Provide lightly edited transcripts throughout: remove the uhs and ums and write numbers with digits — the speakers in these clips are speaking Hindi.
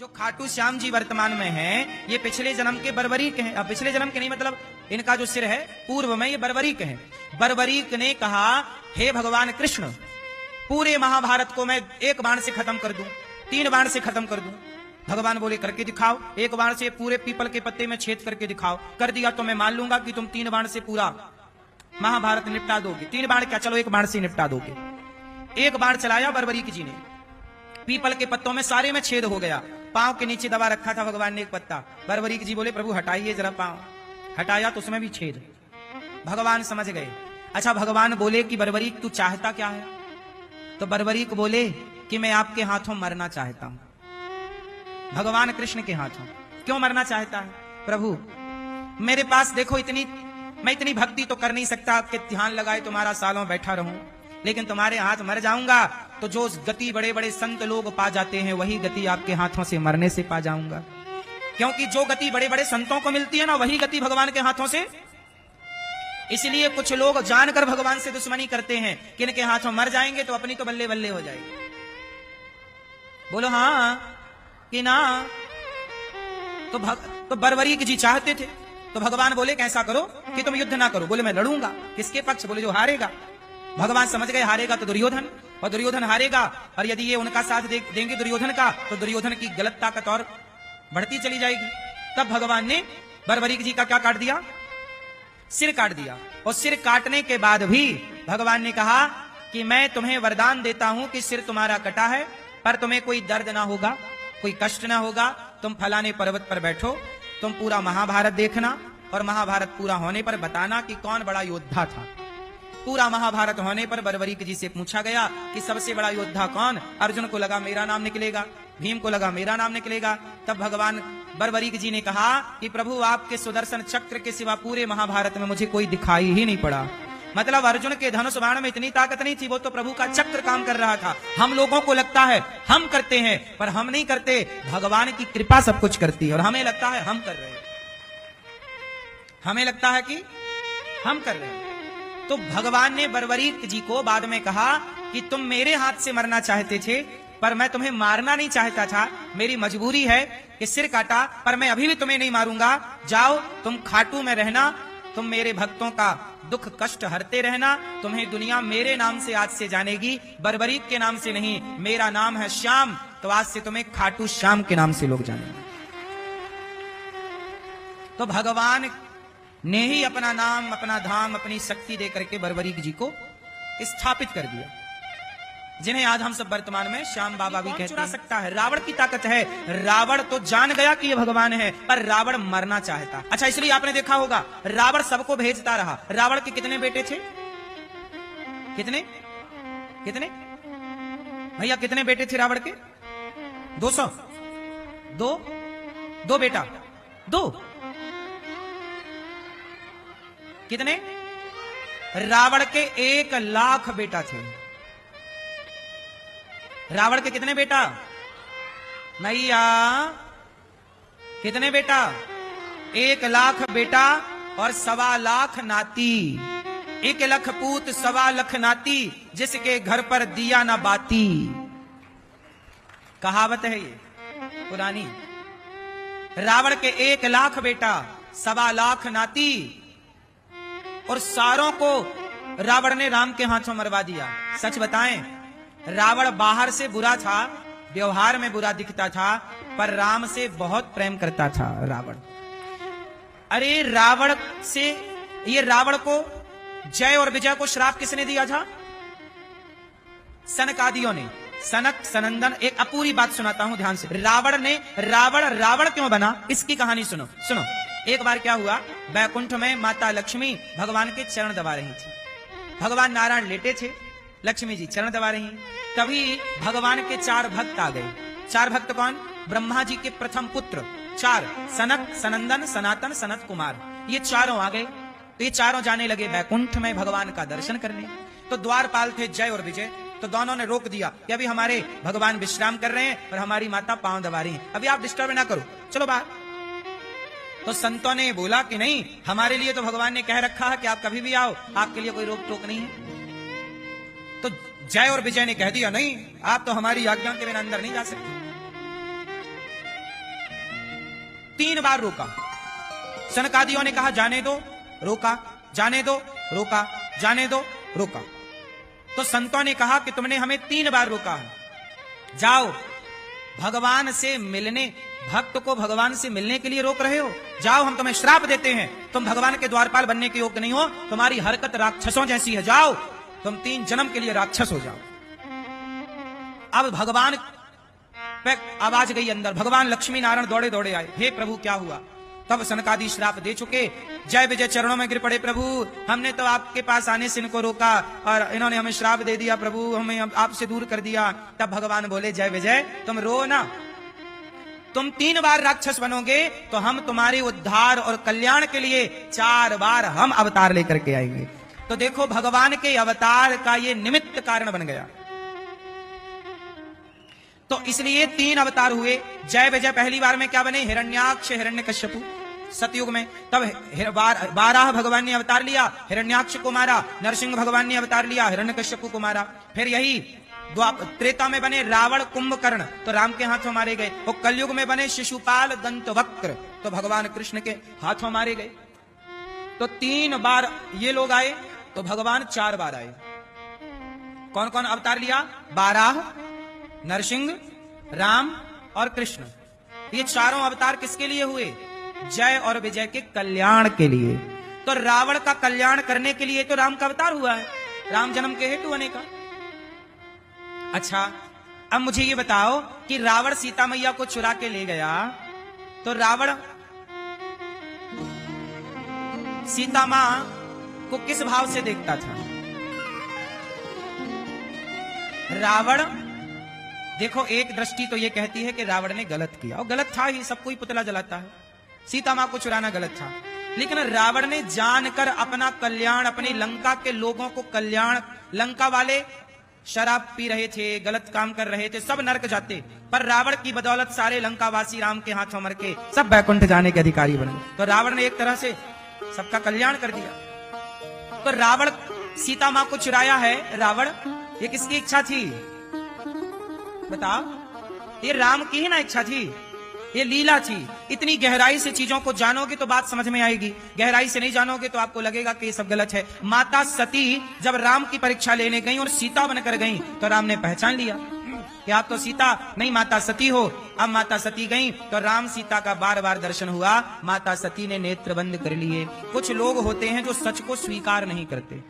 जो खाटू श्याम जी वर्तमान में हैं, ये पिछले जन्म के बर्बरीक हैं। अब पिछले जन्म के नहीं, मतलब इनका जो सिर है पूर्व में ये बर्बरीक है। बर्बरीक ने कहा, हे भगवान कृष्ण, पूरे महाभारत को मैं एक बाण से खत्म कर दूं, 3 बाण से खत्म कर दूं। भगवान बोले, करके दिखाओ। एक बाण से पूरे पीपल के पत्ते में छेद करके दिखाओ। कर दिया तो मैं मान लूंगा कि तुम 3 बाण से पूरा महाभारत निपटा दोगे। 3 बाण क्या, चलो 1 बाण से निपटा दोगे। 1 बाण चलाया बर्बरीक जी ने, पीपल के पत्तों में सारे में छेद हो गया। पांव के नीचे दबा रखा था भगवान ने एक पत्ता। बर्बरीक जी बोले, प्रभु हटाइए जरा पांव। हटाया तो उसमें भी छेद। भगवान समझ गए। अच्छा, भगवान बोले कि बर्बरीक तू चाहता क्या है? तो बर्बरीक बोले कि मैं आपके हाथों मरना चाहता हूं। भगवान कृष्ण के हाथों। क्यों मरना चाहता है? प्रभु मेरे पास देखो, मैं इतनी भक्ति तो कर नहीं सकता कि ध्यान लगाए तुम्हारा सालों बैठा रहूं, लेकिन तुम्हारे हाथ मर जाऊंगा तो जो गति बड़े बड़े संत लोग पा जाते हैं, वही गति आपके हाथों से मरने से पा जाऊंगा। क्योंकि जो गति बड़े बड़े संतों को मिलती है ना, वही गति भगवान के हाथों से। इसलिए कुछ लोग जानकर भगवान से दुश्मनी करते हैं कि इनके हाथों मर जाएंगे तो अपनी तो बल्ले बल्ले हो जाएगी। बोलो हाँ कि ना? तो बर्बरीक जी चाहते थे। तो भगवान बोले कि ऐसा करो कि तुम युद्ध ना करो। बोले मैं लड़ूंगा। किसके पक्ष? बोले जो हारेगा। भगवान समझ गए हारेगा तो दुर्योधन, और दुर्योधन हारेगा, और यदि ये उनका साथ देंगे दुर्योधन का, तो दुर्योधन की गलत ताकत और बढ़ती चली जाएगी। तब भगवान ने बर्बरीक जी का क्या काट दिया? सिर काट दिया। और सिर काटने के बाद भी भगवान ने कहा कि मैं तुम्हें वरदान देता हूं कि सिर तुम्हारा कटा है, पर तुम्हें कोई दर्द ना होगा, कोई कष्ट ना होगा। तुम फलाने पर्वत पर बैठो, तुम पूरा महाभारत देखना, और महाभारत पूरा होने पर बताना कि कौन बड़ा योद्धा था। पूरा महाभारत होने पर बर्बरीक जी से पूछा गया कि सबसे बड़ा योद्धा कौन? अर्जुन को लगा मेरा नाम निकलेगा, भीम को लगा मेरा नाम निकलेगा। तब भगवान बर्बरीक जी ने कहा कि प्रभु आपके सुदर्शन चक्र के सिवा पूरे महाभारत में मुझे कोई दिखाई ही नहीं पड़ा। मतलब अर्जुन के धनुष बाण में इतनी ताकत नहीं थी, वो तो प्रभु का चक्र काम कर रहा था। हम लोगों को लगता है हम करते हैं, पर हम नहीं करते। भगवान की कृपा सब कुछ करती है, और हमें लगता है हम कर रहे हैं। हमें लगता है कि हम कर रहे हैं। तो भगवान ने बर्बरीक जी को बाद में कहा कि तुम मेरे हाथ से मरना चाहते थे, पर मैं तुम्हें मारना नहीं चाहता था। मेरी मजबूरी है कि सिर काटा, पर मैं अभी भी तुम्हें नहीं मारूंगा। जाओ तुम खाटू में रहना, तुम मेरे भक्तों का दुख कष्ट हरते रहना। तुम्हें दुनिया मेरे नाम से आज से जानेगी, बर्बरीक के नाम से नहीं। मेरा नाम है श्याम, तो आज से तुम्हें खाटू श्याम के नाम से लोग जानेंगे। तो भगवान ने ही अपना नाम, अपना धाम, अपनी शक्ति दे करके बर्बरीक जी को स्थापित कर दिया, जिन्हें आज हम सब वर्तमान में श्याम बाबा भी कहते हैं। चुरा सकता है? रावण की ताकत है। रावण तो जान गया कि ये भगवान है, पर रावण मरना चाहता। अच्छा, इसलिए आपने देखा होगा रावण सबको भेजता रहा। रावण के कितने बेटे थे? कितने कितने भैया, कितने बेटे थे रावण के? 200। दो बेटा, 2 कितने? रावण के 1 लाख बेटा थे। रावण के कितने बेटा? मैया, कितने बेटा? 1 लाख बेटा और 1.25 लाख नाती। 1 लाख पूत 1.25 लाख नाती, जिसके घर पर दिया ना बाती। कहावत है ये पुरानी। रावण के 1 लाख बेटा, 1.25 लाख नाती, और सारों को रावण ने राम के हाथों मरवा दिया। सच बताएं, रावण बाहर से बुरा था, व्यवहार में बुरा दिखता था, पर राम से बहुत प्रेम करता था रावण। अरे रावण से, ये रावण को जय और विजय को श्राप किसने दिया था? सनकादियों ने। सनक सनंदन। एक अपूरी बात सुनाता हूं ध्यान से। रावण क्यों बना, इसकी कहानी सुनो। एक बार क्या हुआ, बैकुंठ में माता लक्ष्मी भगवान के चरण दबा रही थी। भगवान नारायण लेटे थे, लक्ष्मी जी चरण दबा रही। तभी भगवान के 4 भक्त आ गए। 4 भक्त कौन? ब्रह्मा जी के प्रथम पुत्र 4, सनक, सनंदन, सनातन, सनत कुमार। ये चारों आ गए। तो ये चारों जाने लगे बैकुंठ में भगवान का दर्शन करने। तो द्वारपाल थे जय और विजय, तो दोनों ने रोक दिया कि अभी हमारे भगवान विश्राम कर रहे हैं और हमारी माता पांव दबा रही है, अभी आप डिस्टर्ब ना करो, चलो बाहर। तो संतों ने बोला कि नहीं, हमारे लिए तो भगवान ने कह रखा है कि आप कभी भी आओ, आपके लिए कोई रोक टोक नहीं है। तो जय और विजय ने कह दिया नहीं, आप तो हमारी आज्ञा के बिना अंदर नहीं जा सकते। 3 बार रोका। सनकादियों ने कहा जाने दो, रोका, जाने दो, रोका, जाने दो, रोका। तो संतों ने कहा कि तुमने हमें 3 बार रोका है, जाओ भगवान से मिलने, भक्त को भगवान से मिलने के लिए रोक रहे हो, जाओ हम तुम्हें श्राप देते हैं, तुम भगवान के द्वारपाल बनने के योग्य नहीं हो, तुम्हारी हरकत राक्षसों जैसी है, जाओ तुम 3 जन्म के लिए राक्षस हो जाओ। अब भगवान पे आवाज गई अंदर, भगवान लक्ष्मी नारायण दौड़े दौड़े आए, हे प्रभु क्या हुआ? तब सनकादि श्राप दे चुके, जय विजय चरणों में गिर पड़े, प्रभु हमने तो आपके पास आने से इनको रोका और इन्होंने हमें श्राप दे दिया, प्रभु हमें आपसे दूर कर दिया। तब भगवान बोले, जय विजय तुम रो ना, तुम 3 बार राक्षस बनोगे तो हम तुम्हारे उद्धार और कल्याण के लिए 4 बार हम अवतार लेकर के आएंगे। तो देखो भगवान के अवतार का ये निमित्त कारण बन गया। तो इसलिए 3 अवतार हुए। जय विजय पहली बार में क्या बने? हिरण्याक्ष हिरण्यकश्यपु सतयुग में। तब 12 भगवान ने अवतार लिया, हिरण्याक्ष को मारा। नरसिंह भगवान ने अवतार लिया, हिरण्यकश्यपु को मारा। फिर यही त्रेता में बने रावण कुंभकर्ण, तो राम के हाथों मारे गए। और कलयुग में बने शिशुपाल दंतवक्र, तो भगवान कृष्ण के हाथों मारे गए। तो 3 बार ये लोग आए, तो भगवान 4 बार आए। कौन कौन अवतार लिया? 12, नरसिंह, राम और कृष्ण। ये चारों अवतार किसके लिए हुए? जय और विजय के कल्याण के लिए। तो रावण का कल्याण करने के लिए तो राम का अवतार हुआ है, राम जन्म के हेतु होने का। अच्छा, अब मुझे ये बताओ कि रावण सीता मैया को चुरा के ले गया, तो रावण सीता मां को किस भाव से देखता था? रावण, देखो एक दृष्टि तो ये कहती है कि रावण ने गलत किया, और गलत था ही, सब कोई पुतला जलाता है, सीता मां को चुराना गलत था। लेकिन रावण ने जानकर अपना कल्याण, अपनी लंका के लोगों को कल्याण, लंका वाले शराब पी रहे थे, गलत काम कर रहे थे, सब नरक जाते, पर रावण की बदौलत सारे लंकावासी राम के हाथों मर के सब बैकुंठ जाने के अधिकारी बने। तो रावण ने एक तरह से सबका कल्याण कर दिया। तो रावण सीता मां को चुराया है, रावण ये किसकी इच्छा थी बताओ? ये राम की ही ना इच्छा थी, ये लीला थी। इतनी गहराई से चीजों को जानोगे तो बात समझ में आएगी, गहराई से नहीं जानोगे तो आपको लगेगा कि ये सब गलत है। माता सती जब राम की परीक्षा लेने गई और सीता बनकर गई, तो राम ने पहचान लिया कि आप तो सीता नहीं माता सती हो। अब माता सती गई तो राम सीता का बार बार दर्शन हुआ, माता सती ने नेत्र बंद कर लिए। कुछ लोग होते हैं जो सच को स्वीकार नहीं करते,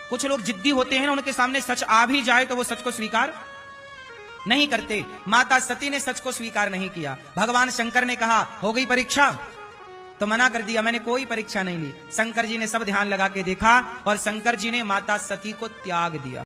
कुछ लोग जिद्दी होते हैं, उनके सामने सच आ भी जाए तो वो सच को स्वीकार नहीं करते। माता सती ने सच को स्वीकार नहीं किया। भगवान शंकर ने कहा हो गई परीक्षा, तो मना कर दिया, मैंने कोई परीक्षा नहीं ली। शंकर जी ने सब ध्यान लगा के देखा और शंकर जी ने माता सती को त्याग दिया।